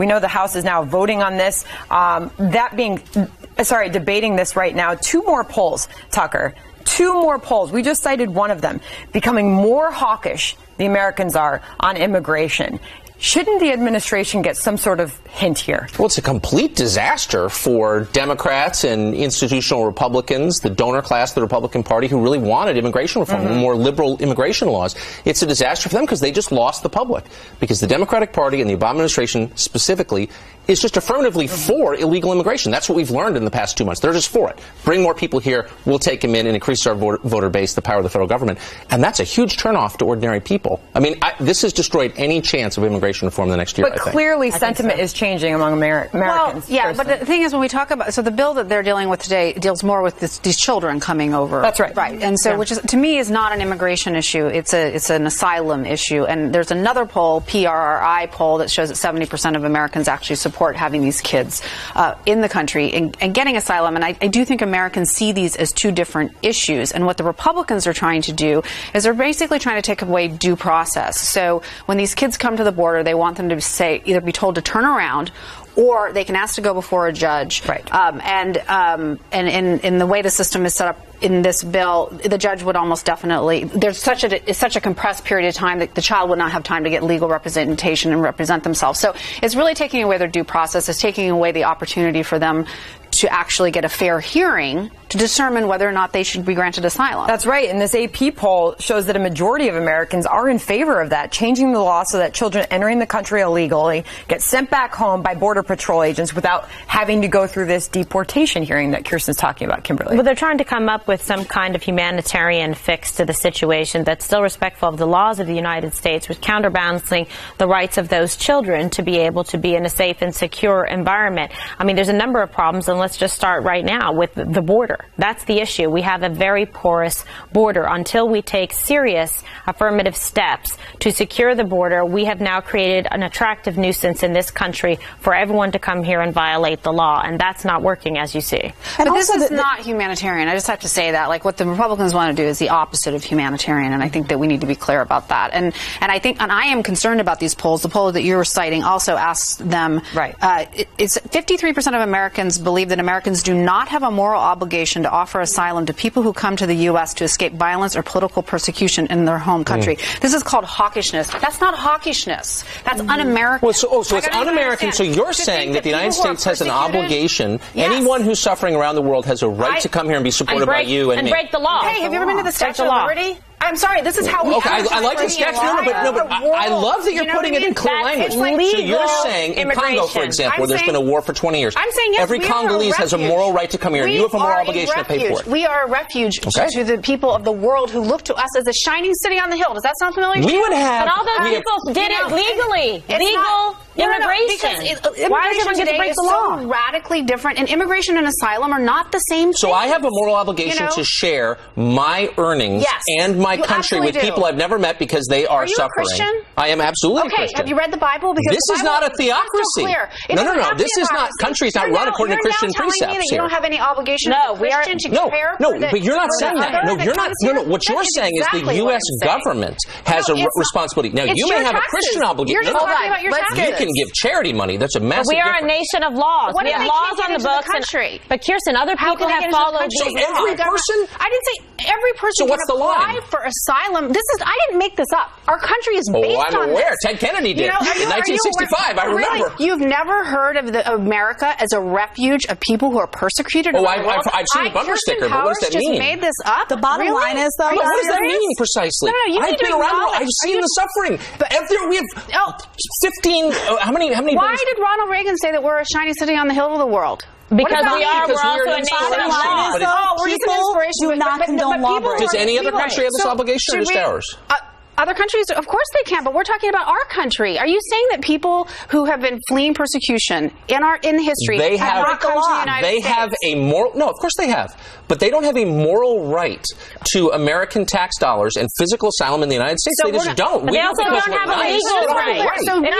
We know the House is now voting on this. Debating this right now. 2 more polls, Tucker. 2 more polls. We just cited one of them. Becoming more hawkish, the Americans are, on immigration. Shouldn't the administration get some sort of hint here? Well, it's a complete disaster for Democrats and institutional Republicans, the donor class of the Republican Party, who really wanted immigration reform, more liberal immigration laws. It's a disaster for them because they just lost the public. Because the Democratic Party and the Obama administration specifically is just affirmatively for illegal immigration. That's what we've learned in the past 2 months. They're just for it. Bring more people here. We'll take them in and increase our voter base, the power of the federal government. And that's a huge turnoff to ordinary people. I mean, this has destroyed any chance of immigration reform the next year, I think. But clearly sentiment is changing among Americans. Well, yeah, but the thing is, when we talk about, so the bill that they're dealing with today deals more with these children coming over. That's right. Right. And so, which is, to me, is not an immigration issue. It's an asylum issue. And there's another poll, PRRI poll, that shows that 70% of Americans actually support having these kids in the country and getting asylum. And I do think Americans see these as 2 different issues. And what the Republicans are trying to do is they're basically trying to take away due process. So when these kids come to the border, they want them to either be told to turn around, or they can ask to go before a judge. Right. And in the way the system is set up in this bill, the judge would almost definitely, there's such a compressed period of time that the child would not have time to get legal representation and represent themselves. So it's really taking away their due process. It's taking away the opportunity for them to actually get a fair hearing to determine whether or not they should be granted asylum. That's right. And this AP poll shows that a majority of Americans are in favor of that, changing the law so that children entering the country illegally get sent back home by Border Patrol agents without having to go through this deportation hearing that Kirsten's talking about, Kimberly. Well, they're trying to come up with some kind of humanitarian fix to the situation that's still respectful of the laws of the United States, with counterbalancing the rights of those children to be able to be in a safe and secure environment. I mean, there's a number of problems, and let's just start right now with the border. That's the issue. We have a very porous border. Until we take serious affirmative steps to secure the border, we have now created an attractive nuisance in this country for everyone to come here and violate the law, and that's not working, as you see. But this is not humanitarian. I just have to say that. Like, what the Republicans want to do is the opposite of humanitarian, and I think that we need to be clear about that. And I am concerned about these polls. The poll that you were citing also asks them. Right. It's 53% of Americans believe that Americans do not have a moral obligation to offer asylum to people who come to the U.S. to escape violence or political persecution in their home country. This is called hawkishness. That's not hawkishness. That's un-American. Well, so it's un-American. So you're saying that the United States has an obligation. Yes. Anyone who's suffering around the world has a right to come here and be supported by you and me. Break the law. Hey, have you ever been to the Statue of Liberty? I'm sorry, this is how we... Okay, I like the statute, but I love that you're putting it in clear language. So you're saying, in Congo, for example, where there's been a war for 20 years, I'm saying, yes, every Congolese has a moral right to come here, and you have a moral obligation to pay for it. We are a refuge to the people of the world who look to us as a shining city on the hill. Does that sound familiar? We would have... But all those people did it legally. Legal immigration. Why does everyone get to break the law? So radically different, and immigration and asylum are not the same thing. So I have a moral obligation to share my earnings and my country with people I've never met because they are suffering. Are you a Christian? I am absolutely a Christian. Have you read the Bible? Because this is not a theocracy. No. This is not. Country is not run according to Christian precepts. Me that you don't have any obligation as a Christian to care for the, but you're not saying that. No, you're not. No. What you're saying is the U.S. government has a responsibility. Now, you may have a Christian obligation. You're just talking about your taxes. You can give charity money. That's a massive difference. We are a nation of laws. We have laws on the books. But Kirsten, other people have followed these laws. So every person? I didn't say every person can apply for asylum. I didn't make this up. Our country is based on this. I'm aware. Ted Kennedy did. In 1965, I remember. You've never heard of America as a refuge of people who are persecuted? I've seen the bumper sticker, but what does that mean? Just made this up? The bottom line is, though, what does that mean precisely? I've been around. I've seen the suffering. We have 15. How many? Why did Ronald Reagan say that we're a shining city on the hill of the world? Because we're also a nation of laws. We're just an inspiration. Do not condone lawbreaking. Does any other country have this obligation, or just ours? Other countries, of course they can, but we're talking about our country. Are you saying that people who have been fleeing persecution in history have not come to the United States? They have a moral... No, of course they have. But they don't have a moral right to American tax dollars and physical asylum in the United States. They just don't. They also don't have a legal right. So we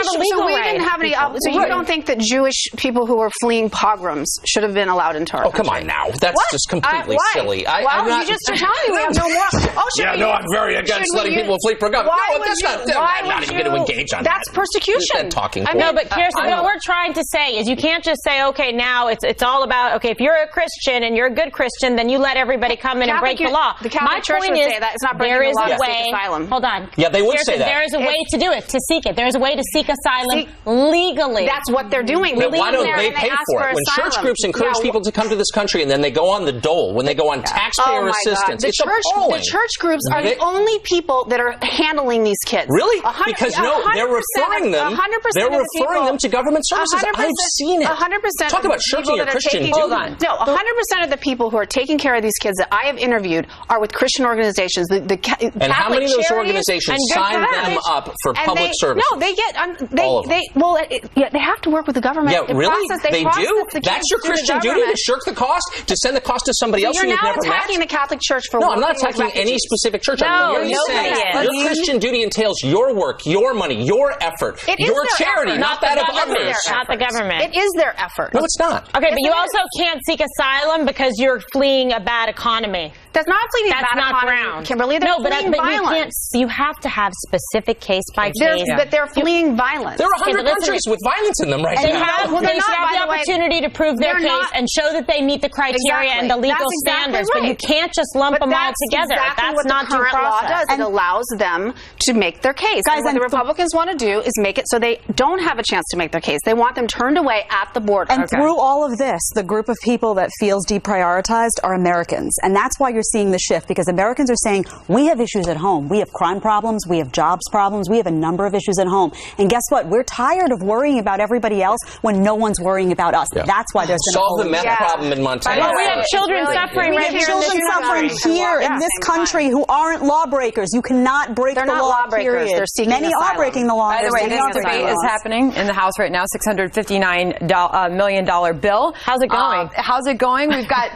didn't have any... So you don't think that Jewish people who were fleeing pogroms should have been allowed into our country? Oh, come on now. That's just completely silly. You just told me we have no more... I'm very against letting people flee pogroms. government. No, I'm not even going to engage on that. That's persecution. Talking no, but Kirsten, what we're trying to say is you can't just say, okay, now it's all about, okay, if you're a Christian and you're a good Christian, then you let everybody come in and break the law. The Catholic Church would say that. It's not breaking the law to seek asylum. Hold on. Yeah, they would Kirsten, say that. There is a way to do it, to seek it. There is a way to seek asylum legally. That's what they're doing. Then why don't they pay for it? When church groups encourage people to come to this country and then they go on the dole, when they go on taxpayer assistance, it's appalling. The church groups are the only people that are handling these kids. Really? Because they're referring them. They're referring them to government services. I've seen it. 100%. Talk about shirking your Christian duty. Hold on. No, 100% of the people who are taking care of these kids that I have interviewed are with Christian organizations. And how many of those organizations sign them up for public service? No, they get. They have to work with the government. Yeah, really? They do? That's your Christian duty, to shirk the cost, to send the cost to somebody else who you've never met? You're now attacking the Catholic Church for No, I'm not attacking any specific church. I'm merely saying your Christian duty entails your work, your money, your effort, your charity, not that of others. Not the government. It is their effort. No, it's not. Okay, but you also can't seek asylum because you're fleeing a bad economy. That's not fleeing a bad economy. Ground. Kimberly, they're fleeing violence. You have to have specific case by case. But they're fleeing violence. There are 100 countries with violence in them right now. They should have the opportunity to prove their case and show that they meet the criteria and the legal standards. But you can't just lump them all together. That's not due process. Law does. It allows them to make their case. Guys, what the Republicans want to do is make it so they don't have a chance to make their case. They want them turned away at the border. And through all of this, the group of people that feels deprioritized are Americans. And that's why you're seeing the shift, because Americans are saying, we have issues at home. We have crime problems. We have jobs problems. We have a number of issues at home. And guess what? We're tired of worrying about everybody else when no one's worrying about us. Yeah. That's why there's been solve the meth problem in Montana. Well, we have children suffering right here. Children suffering here in this country who aren't lawbreakers. You cannot break the law, period. They're seeking Many asylum. are breaking the law. By the way, this debate is happening in the House right now. $659 million bill. How's it going? How's it going?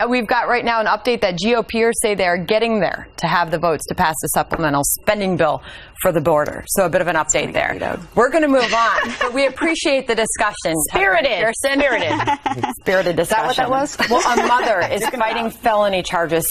We've got right now an update that GOPers say they are getting there to have the votes to pass the supplemental spending bill for the border. So a bit of an update there. We're going to move on, but we appreciate the discussion. Spirited discussion. Is that what that was? Well, a mother is fighting felony charges